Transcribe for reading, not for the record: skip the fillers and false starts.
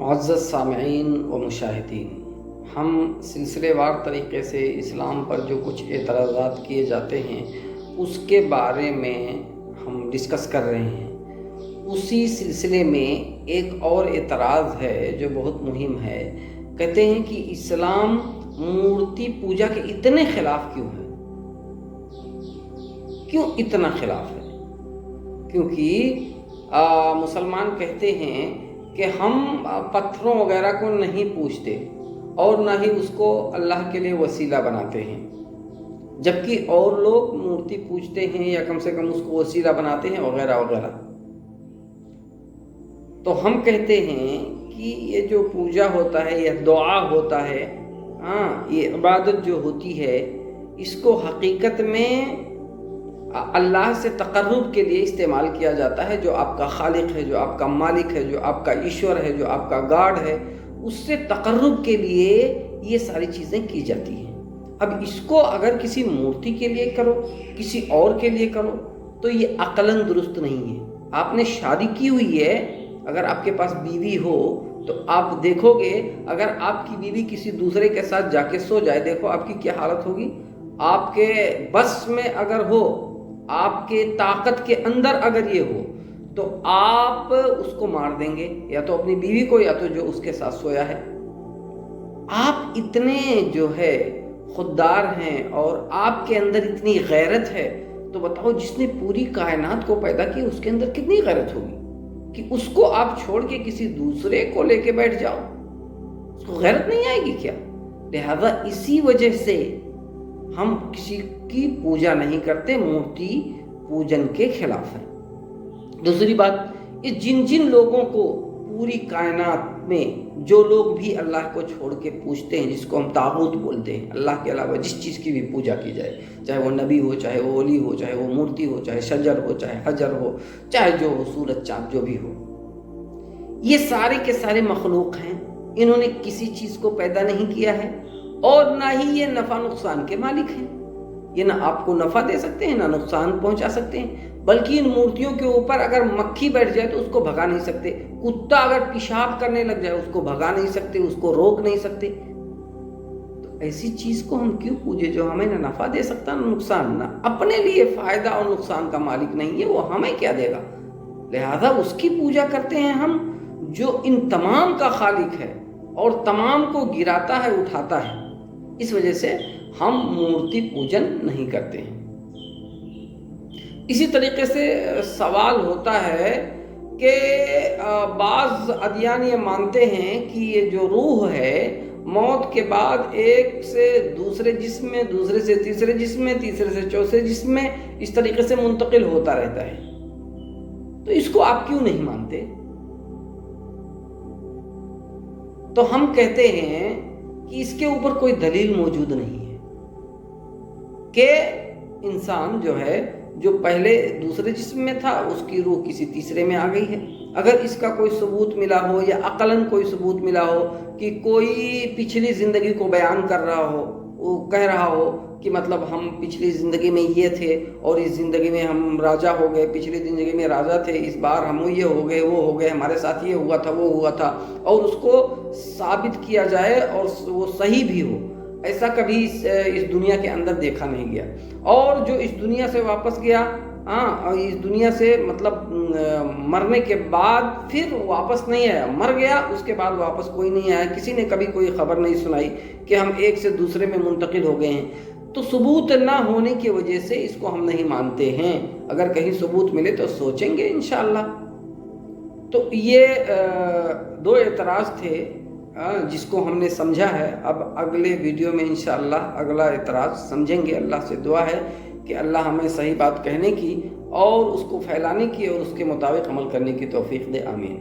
معزز سامعین و مشاہدین، ہم سلسلے وار طریقے سے اسلام پر جو کچھ اعتراضات کیے جاتے ہیں اس کے بارے میں ہم ڈسکس کر رہے ہیں۔ اسی سلسلے میں ایک اور اعتراض ہے جو بہت مہم ہے۔ کہتے ہیں کہ اسلام مورتی پوجا کے اتنے خلاف کیوں ہے؟ کیوں اتنا خلاف ہے؟ کیونکہ مسلمان کہتے ہیں کہ ہم پتھروں وغیرہ کو نہیں پوجتے اور نہ ہی اس کو اللہ کے لیے وسیلہ بناتے ہیں، جبکہ اور لوگ مورتی پوجتے ہیں یا کم سے کم اس کو وسیلہ بناتے ہیں وغیرہ وغیرہ۔ تو ہم کہتے ہیں کہ یہ جو پوجا ہوتا ہے، یہ دعا ہوتا ہے، یہ عبادت جو ہوتی ہے، اس کو حقیقت میں اللہ سے تقرب کے لیے استعمال کیا جاتا ہے۔ جو آپ کا خالق ہے، جو آپ کا مالک ہے، جو آپ کا ایشور ہے، جو آپ کا گاڈ ہے، اس سے تقرب کے لیے یہ ساری چیزیں کی جاتی ہیں۔ اب اس کو اگر کسی مورتی کے لیے کرو، کسی اور کے لیے کرو، تو یہ عقلاً درست نہیں ہے۔ آپ نے شادی کی ہوئی ہے، اگر آپ کے پاس بیوی ہو تو آپ دیکھو گے اگر آپ کی بیوی کسی دوسرے کے ساتھ جا کے سو جائے، دیکھو آپ کی کیا حالت ہوگی۔ آپ کے بس میں اگر ہو، آپ کے طاقت کے اندر اگر یہ ہو تو آپ اس کو مار دیں گے، یا تو اپنی بیوی کو یا تو جو اس کے ساتھ سویا ہے۔ آپ اتنے جو ہے خوددار ہیں اور آپ کے اندر اتنی غیرت ہے، تو بتاؤ جس نے پوری کائنات کو پیدا کی اس کے اندر کتنی غیرت ہوگی کہ اس کو آپ چھوڑ کے کسی دوسرے کو لے کے بیٹھ جاؤ؟ اس کو غیرت نہیں آئے گی کیا؟ لہذا اسی وجہ سے ہم کسی کی پوجا نہیں کرتے، مورتی پوجن کے خلاف ہے۔ دوسری بات، یہ جن لوگوں کو پوری کائنات میں جو لوگ بھی اللہ کو چھوڑ کے پوجتے ہیں، جس کو ہم طاغوت بولتے ہیں، اللہ کے علاوہ جس چیز کی بھی پوجا کی جائے، چاہے وہ نبی ہو، چاہے وہ ولی ہو، چاہے وہ مورتی ہو، چاہے شجر ہو، چاہے حجر ہو، چاہے جو ہو، سورج چاند جو بھی ہو، یہ سارے کے سارے مخلوق ہیں۔ انہوں نے کسی چیز کو پیدا نہیں کیا ہے اور نہ ہی یہ نفع نقصان کے مالک ہیں۔ یہ نہ آپ کو نفع دے سکتے ہیں، نہ نقصان پہنچا سکتے ہیں، بلکہ ان مورتیوں کے اوپر اگر مکھی بیٹھ جائے تو اس کو بھگا نہیں سکتے، کتا اگر پیشاب کرنے لگ جائے اس کو بھگا نہیں سکتے، اس کو روک نہیں سکتے۔ تو ایسی چیز کو ہم کیوں پوجے جو ہمیں نہ نفع دے سکتا نہ نقصان، نہ اپنے لیے فائدہ اور نقصان کا مالک نہیں ہے، وہ ہمیں کیا دے گا؟ لہذا اس کی پوجا کرتے ہیں ہم جو ان تمام کا خالق ہے اور تمام کو گراتا ہے، اٹھاتا ہے۔ اس وجہ سے ہم مورتی پوجن نہیں کرتے ہیں۔ اسی طریقے سے سوال ہوتا ہے کہ بعض ادیان یہ مانتے ہیں کہ یہ جو روح ہے موت کے بعد ایک سے دوسرے جسم میں، دوسرے سے تیسرے جسم میں، تیسرے سے چوتھے جسم میں اس طریقے سے منتقل ہوتا رہتا ہے، تو اس کو آپ کیوں نہیں مانتے؟ تو ہم کہتے ہیں کہ اس کے اوپر کوئی دلیل موجود نہیں ہے کہ انسان جو ہے، جو پہلے دوسرے جسم میں تھا، اس کی روح کسی تیسرے میں آ گئی ہے۔ اگر اس کا کوئی ثبوت ملا ہو یا عقلاً کوئی ثبوت ملا ہو کہ کوئی پچھلی زندگی کو بیان کر رہا ہو، وہ کہہ رہا ہو کہ مطلب ہم پچھلی زندگی میں یہ تھے اور اس زندگی میں ہم راجہ ہو گئے، پچھلی زندگی میں راجہ تھے، اس بار ہم یہ ہو گئے، وہ ہو گئے، ہمارے ساتھ یہ ہوا تھا، وہ ہوا تھا، اور اس کو ثابت کیا جائے اور وہ صحیح بھی ہو، ایسا کبھی اس دنیا کے اندر دیکھا نہیں گیا۔ اور جو اس دنیا سے واپس گیا، اس دنیا سے مطلب مرنے کے بعد پھر واپس نہیں آیا، مر گیا، اس کے بعد واپس کوئی نہیں آیا، کسی نے کبھی کوئی خبر نہیں سنائی کہ ہم ایک سے دوسرے میں منتقل ہو گئے ہیں۔ تو ثبوت نہ ہونے کی وجہ سے اس کو ہم نہیں مانتے ہیں۔ اگر کہیں ثبوت ملے تو سوچیں گے انشاءاللہ۔ تو یہ دو اعتراض تھے جس کو ہم نے سمجھا ہے۔ اب اگلے ویڈیو میں انشاءاللہ اگلا اعتراض سمجھیں گے۔ اللہ سے دعا ہے کہ اللہ ہمیں صحیح بات کہنے کی اور اس کو پھیلانے کی اور اس کے مطابق عمل کرنے کی توفیق دے۔ آمین۔